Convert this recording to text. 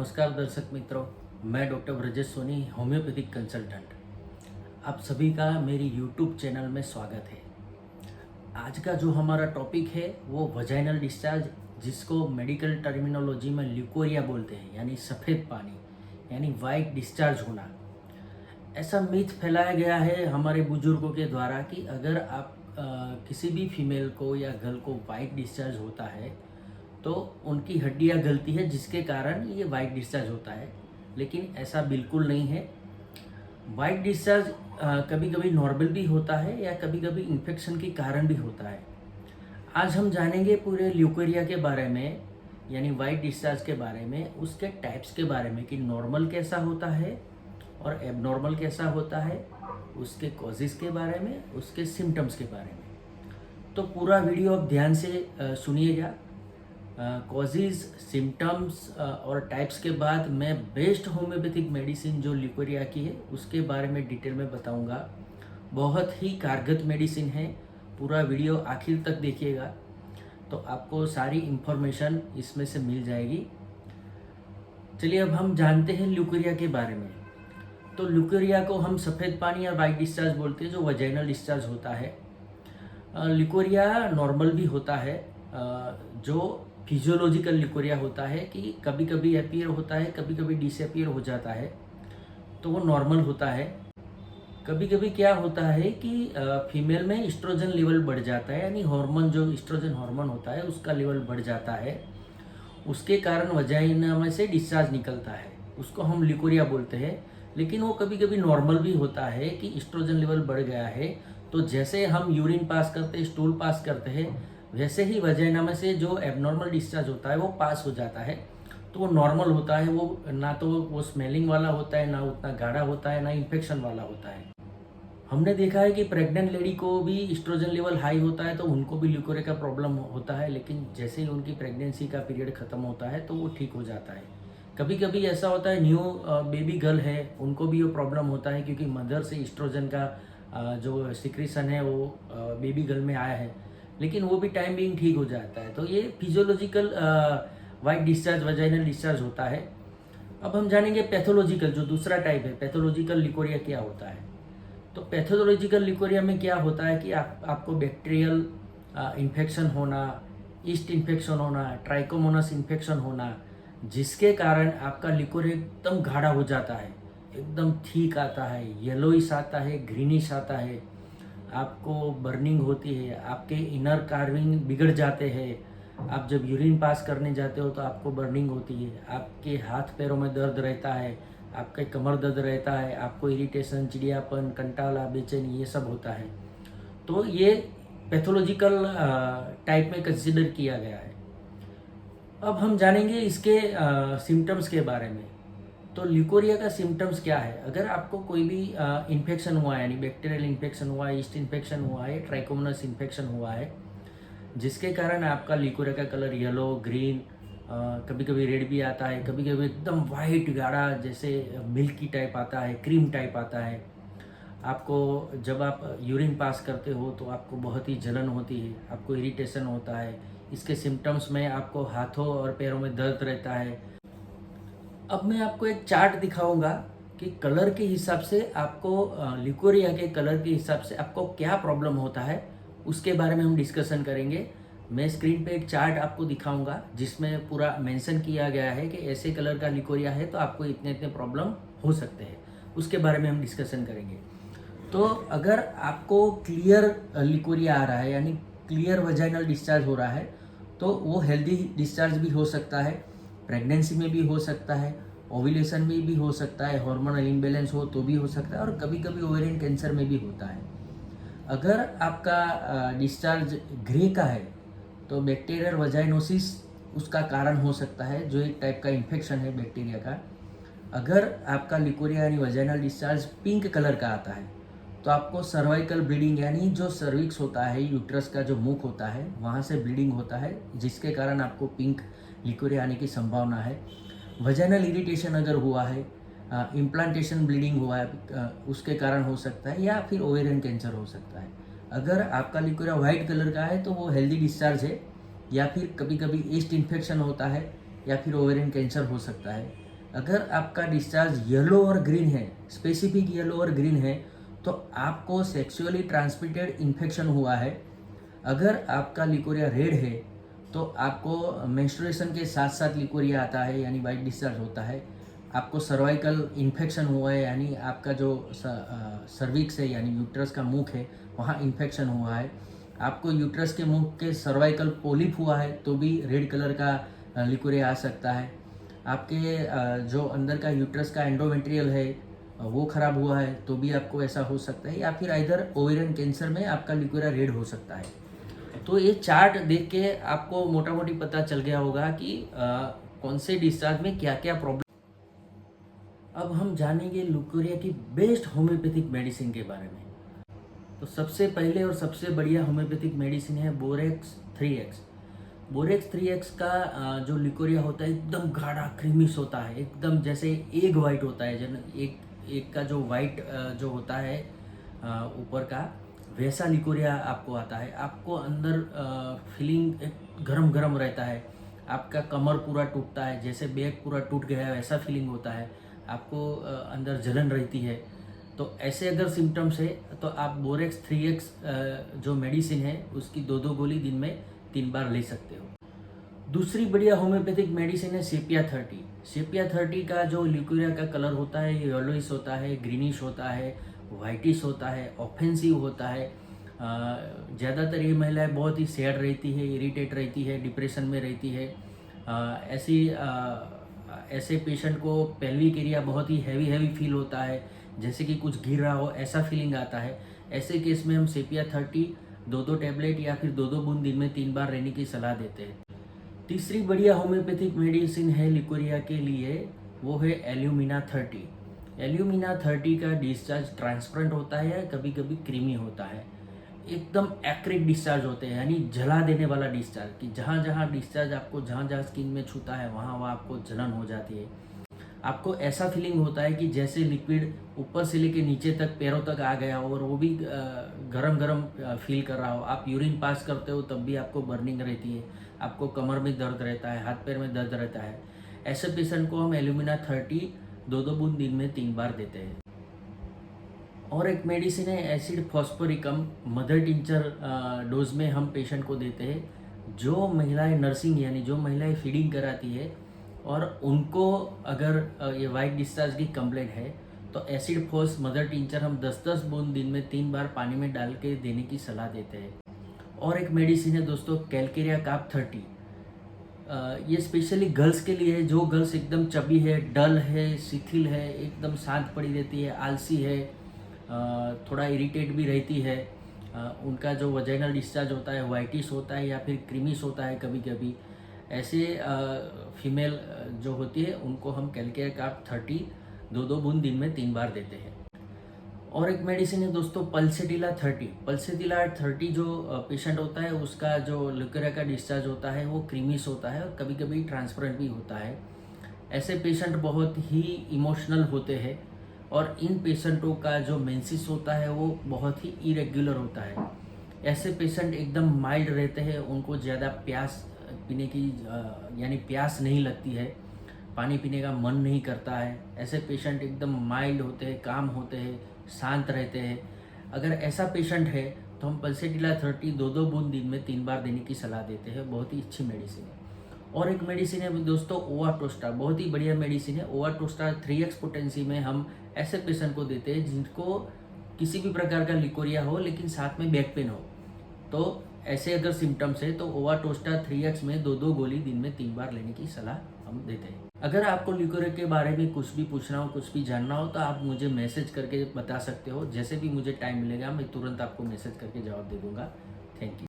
नमस्कार दर्शक मित्रों, मैं doctor Brajesh Soni, homeopathic consultant. आप सभी का मेरी यूट्यूब चैनल में स्वागत है। आज का जो हमारा टॉपिक है वो वजाइनल डिस्चार्ज, जिसको मेडिकल टर्मिनोलॉजी में ल्यूकोरिया बोलते हैं, यानी सफ़ेद पानी यानी वाइट डिस्चार्ज होना। ऐसा मिथ फैलाया गया है हमारे बुजुर्गों के द्वारा कि अगर आप किसी भी फीमेल को या गर्ल को वाइट डिस्चार्ज होता है तो उनकी हड्डियां गलती है, जिसके कारण ये वाइट डिस्चार्ज होता है। लेकिन ऐसा बिल्कुल नहीं है। वाइट डिस्चार्ज कभी कभी नॉर्मल भी होता है या कभी कभी इन्फेक्शन के कारण भी होता है। आज हम जानेंगे पूरे ल्यूकेरिया के बारे में, यानी वाइट डिस्चार्ज के बारे में, उसके टाइप्स के बारे में कि नॉर्मल कैसा होता है और एबनॉर्मल कैसा होता है, उसके कॉजेज़ के बारे में, उसके सिम्टम्स के बारे में। तो पूरा वीडियो आप ध्यान से सुनिएगा। कॉजेज़, सिम्टम्स और टाइप्स के बाद मैं बेस्ट होम्योपैथिक मेडिसिन जो ल्यूकेरिया की है उसके बारे में डिटेल में बताऊंगा। बहुत ही कारगर मेडिसिन है। पूरा वीडियो आखिर तक देखिएगा तो आपको सारी इन्फॉर्मेशन इसमें से मिल जाएगी। चलिए अब हम जानते हैं ल्यूकेरिया के बारे में। तो ल्यूकेरिया को हम सफ़ेद पानी या वाइट डिस्चार्ज बोलते हैं, जो वजाइनल डिस्चार्ज होता है। ल्यूकेरिया नॉर्मल भी होता है, जो फिजियोलॉजिकल ल्यूकेरिया होता है कि कभी कभी अपीयर होता है, कभी कभी डिसअपीयर हो जाता है, तो वो नॉर्मल होता है। कभी कभी क्या होता है कि फीमेल में एस्ट्रोजन लेवल बढ़ जाता है, यानी हार्मोन, जो एस्ट्रोजन हार्मोन होता है उसका लेवल बढ़ जाता है, उसके कारण वजाइना में से डिस्चार्ज निकलता है, उसको हम ल्यूकेरिया बोलते हैं। लेकिन वो कभी कभी नॉर्मल भी होता है कि एस्ट्रोजन लेवल बढ़ गया है, तो जैसे हम यूरिन पास करते हैं, स्टूल पास करते हैं, वैसे ही वजाइना में से जो एबनॉर्मल डिस्चार्ज होता है वो पास हो जाता है, तो वो नॉर्मल होता है। वो ना तो वो स्मेलिंग वाला होता है, ना उतना गाढ़ा होता है, ना इन्फेक्शन वाला होता है। हमने देखा है कि प्रेग्नेंट लेडी को भी एस्ट्रोजन लेवल हाई होता है तो उनको भी ल्यूकेरिया का प्रॉब्लम होता है, लेकिन जैसे ही उनकी प्रेगनेंसी का पीरियड ख़त्म होता है तो वो ठीक हो जाता है। कभी कभी ऐसा होता है, न्यू बेबी गर्ल है, उनको भी वो प्रॉब्लम होता है क्योंकि मदर से एस्ट्रोजन का जो सिक्रीशन है वो बेबी गर्ल में आया है, लेकिन वो भी टाइम बीइंग ठीक हो जाता है। तो ये physiological white discharge, vaginal discharge होता है। अब हम जानेंगे पैथोलॉजिकल, जो दूसरा टाइप है, पैथोलॉजिकल ल्यूकेरिया क्या होता है। तो पैथोलॉजिकल ल्यूकेरिया में क्या होता है कि आपको बैक्टीरियल इन्फेक्शन होना, ईस्ट इन्फेक्शन होना, ट्राइकोमोनास इन्फेक्शन होना, जिसके कारण आपका ल्यूकेरिया एकदम गाढ़ा हो जाता है, एकदम ठीक आता है, येलोइश आता है, ग्रीनिश आता है, आपको बर्निंग होती है, आपके इनर कार्विंग बिगड़ जाते हैं। आप जब यूरिन पास करने जाते हो तो आपको बर्निंग होती है, आपके हाथ पैरों में दर्द रहता है, आपके कमर दर्द रहता है, आपको इरिटेशन, चिड़ियापन, कंटाला, बेचैनी, ये सब होता है। तो ये पैथोलॉजिकल टाइप में कंसिडर किया गया है। अब हम जानेंगे इसके सिम्टम्स के बारे में। तो ल्यूकेरिया का सिम्टम्स क्या है। अगर आपको कोई भी इन्फेक्शन हुआ है, यानी बैक्टीरियल इन्फेक्शन हुआ है, ईस्ट इन्फेक्शन हुआ है, ट्राइकोमोनास इन्फेक्शन हुआ है, जिसके कारण आपका ल्यूकेरिया का कलर येलो, ग्रीन, कभी कभी रेड भी आता है, कभी कभी एकदम वाइट गाढ़ा जैसे मिल्की टाइप आता है, क्रीम टाइप आता है। आपको जब आप यूरिन पास करते हो तो आपको बहुत ही जलन होती है, आपको इरिटेशन होता है। इसके सिम्टम्स में आपको हाथों और पैरों में दर्द रहता है। अब मैं आपको एक चार्ट दिखाऊंगा कि कलर के हिसाब से आपको, ल्यूकेरिया के कलर के हिसाब से आपको क्या प्रॉब्लम होता है, उसके बारे में हम डिस्कशन करेंगे। मैं स्क्रीन पे एक चार्ट आपको दिखाऊंगा जिसमें पूरा मेंशन किया गया है कि ऐसे कलर का ल्यूकेरिया है तो आपको इतने इतने प्रॉब्लम हो सकते हैं, उसके बारे में हम डिस्कशन करेंगे। तो अगर आपको क्लियर ल्यूकेरिया आ रहा है, यानी क्लियर वजाइनल डिस्चार्ज हो रहा है, तो वो हेल्दी डिस्चार्ज भी हो सकता है, प्रेगनेंसी में भी हो सकता है, ओव्यूलेशन में भी हो सकता है, हार्मोनल इम्बैलेंस हो तो भी हो सकता है, और कभी कभी ओवेरियन कैंसर में भी होता है। अगर आपका डिस्चार्ज ग्रे का है तो बैक्टीरियल वजाइनोसिस उसका कारण हो सकता है, जो एक टाइप का इन्फेक्शन है बैक्टीरिया का। अगर आपका ल्यूकेरिया यानी वजाइनल डिस्चार्ज पिंक कलर का आता है तो आपको सर्वाइकल ब्लीडिंग, यानी जो सर्विक्स होता है, यूट्रस का जो मुख होता है, वहाँ से ब्लीडिंग होता है, जिसके कारण आपको पिंक ल्यूकेरिया आने की संभावना है। वजाइनल इरिटेशन अगर हुआ है, इम्प्लांटेशन ब्लीडिंग हुआ है, उसके कारण हो सकता है, या फिर ओवेरियन कैंसर हो सकता है। अगर आपका ल्यूकेरिया वाइट कलर का है तो वो हेल्दी डिस्चार्ज है, या फिर कभी कभी ईस्ट इन्फेक्शन होता है, या फिर ओवेरियन कैंसर हो सकता है। अगर आपका डिस्चार्ज येलो और ग्रीन है, स्पेसिफिक येलो और ग्रीन है, तो आपको सेक्सुअली ट्रांसमिटेड इन्फेक्शन हुआ है। अगर आपका लिकोरिया रेड है तो आपको मेंस्ट्रुएशन के साथ साथ लिकोरिया आता है, यानी वाइट डिस्चार्ज होता है। आपको सर्वाइकल इन्फेक्शन हुआ है, यानी आपका जो सर्विक्स है यानी यूट्रस का मुख है वहाँ इन्फेक्शन हुआ है। आपको यूट्रस के मुख के सर्वाइकल पोलिप हुआ है तो भी रेड कलर का लिकोरिया आ सकता है। आपके जो अंदर का यूट्रस का एंडोमेट्रियल है वो खराब हुआ है तो भी आपको ऐसा हो सकता है, या फिर इधर ओवेरियन कैंसर में आपका लिकोरिया रेड हो सकता है। तो ये चार्ट देख के आपको मोटा मोटी पता चल गया होगा कि कौन से डिस्चार्ज में क्या क्या प्रॉब्लम। अब हम जानेंगे लिकोरिया की बेस्ट होम्योपैथिक मेडिसिन के बारे में। तो सबसे पहले और सबसे बढ़िया होम्योपैथिक मेडिसिन है बोरेक्स 3x। बोरेक्स 3x का जो लिकोरिया होता है एकदम गाढ़ा क्रीमिश होता है, एकदम जैसे एग वाइट होता है। जन एक का जो वाइट जो होता है ऊपर का, वैसा लिकोरिया आपको आता है। आपको अंदर फीलिंग एक गरम गरम रहता है, आपका कमर पूरा टूटता है, जैसे बैक पूरा टूट गया है वैसा फीलिंग होता है। आपको अंदर जलन रहती है। तो ऐसे अगर सिम्टम्स है तो आप बोरेक्स 3x जो मेडिसिन है उसकी 2 गोली दिन में 3 बार ले सकते हो। दूसरी बढ़िया होम्योपैथिक मेडिसिन है सेपिया 30। सेपिया 30 का जो लिकोरिया का कलर होता है ये येलोइश होता है, ग्रीनिश होता है, वाइटिश होता है, ऑफेंसिव होता है। ज़्यादातर ये महिलाएं बहुत ही सैड रहती है, इरिटेट रहती है, डिप्रेशन में रहती है। ऐसे पेशेंट को पेल्विक एरिया बहुत ही हैवी फील होता है, जैसे कि कुछ गिर रहा हो ऐसा फीलिंग आता है। ऐसे केस में हम सेपिया 30 2 टैबलेट या फिर 2 बूंद दिन में 3 बार लेने की सलाह देते हैं। तीसरी बढ़िया होम्योपैथिक मेडिसिन है लिकोरिया के लिए, वो है एल्यूमिना 30। एल्यूमिना 30 का डिस्चार्ज ट्रांसपेरेंट होता है या कभी कभी क्रीमी होता है। एकदम एक्रिक डिस्चार्ज होते हैं, यानी जला देने वाला डिस्चार्ज, कि जहाँ जहाँ डिस्चार्ज आपको जहाँ जहाँ स्किन में छूता है वहाँ वहाँ आपको जलन हो जाती है। आपको ऐसा फीलिंग होता है कि जैसे लिक्विड ऊपर से लेके नीचे तक पैरों तक आ गया हो और वो भी गरम गरम फील कर रहा हो। आप यूरिन पास करते हो तब भी आपको बर्निंग रहती है, आपको कमर में दर्द रहता है, हाथ पैर में दर्द रहता है। ऐसे पेशेंट को हम एल्यूमिना 30 2 बूंद दिन में 3 बार देते हैं। और एक मेडिसिन है acid phosphoricum, mother tincture dose में हम पेशेंट को देते हैं। जो महिलाएं नर्सिंग यानी जो महिलाएं फीडिंग कराती है और उनको अगर ये वाइट डिस्चार्ज की कंप्लेंट है तो एसिड फॉस मदर टिंचर हम 10-10 बूंद दिन में 3 बार पानी में डाल के देने की सलाह देते हैं। और एक मेडिसिन है दोस्तों कैलकेरिया काप 30। ये स्पेशली गर्ल्स के लिए है, जो गर्ल्स एकदम चबी है, डल है, शिथिल है, एकदम शांत पड़ी रहती है, आलसी है, थोड़ा इरिटेट भी रहती है। उनका जो वजाइनल डिस्चार्ज होता है वाइटिश होता है या फिर क्रीमिश होता है कभी कभी। ऐसे फीमेल जो होती है उनको हम कैलकेरिया काप 30 2 बूंद दिन में 3 बार देते हैं। और एक मेडिसिन है दोस्तों पल्सेटिला 30। पल्सेटिला 30 जो पेशेंट होता है उसका जो लिकोरिया का डिस्चार्ज होता है वो क्रीमिश होता है और कभी कभी ट्रांसपेरेंट भी होता है। ऐसे पेशेंट बहुत ही इमोशनल होते हैं और इन पेशेंटों का जो मेंसिस होता है वो बहुत ही इरेगुलर होता है। ऐसे पेशेंट एकदम माइल्ड रहते हैं, उनको ज़्यादा प्यास पीने की यानी प्यास नहीं लगती है, पानी पीने का मन नहीं करता है। ऐसे पेशेंट एकदम माइल्ड होते हैं, काम होते हैं, शांत रहते हैं। अगर ऐसा पेशेंट है तो हम पल्सेटिला 30 2 बूंद दिन में 3 बार देने की सलाह देते हैं। बहुत ही अच्छी मेडिसिन है। और एक मेडिसिन है दोस्तों ओवाटोस्टा, बहुत ही बढ़िया मेडिसिन है। ओवाटोस्टा 3x पोटेंसी में हम ऐसे पेशेंट को देते हैं जिनको किसी भी प्रकार का लिकोरिया हो लेकिन साथ में बैक पेन हो। तो ऐसे अगर सिम्टम्स है तो ओवाटोस्टा 3x में 2 गोली दिन में 3 बार लेने की सलाह हम देते हैं। अगर आपको लिकोरिया के बारे में कुछ भी पूछना हो, कुछ भी जानना हो तो आप मुझे मैसेज करके बता सकते हो। जैसे भी मुझे टाइम मिलेगा मैं तुरंत आपको मैसेज करके जवाब दे दूंगा। Thank you.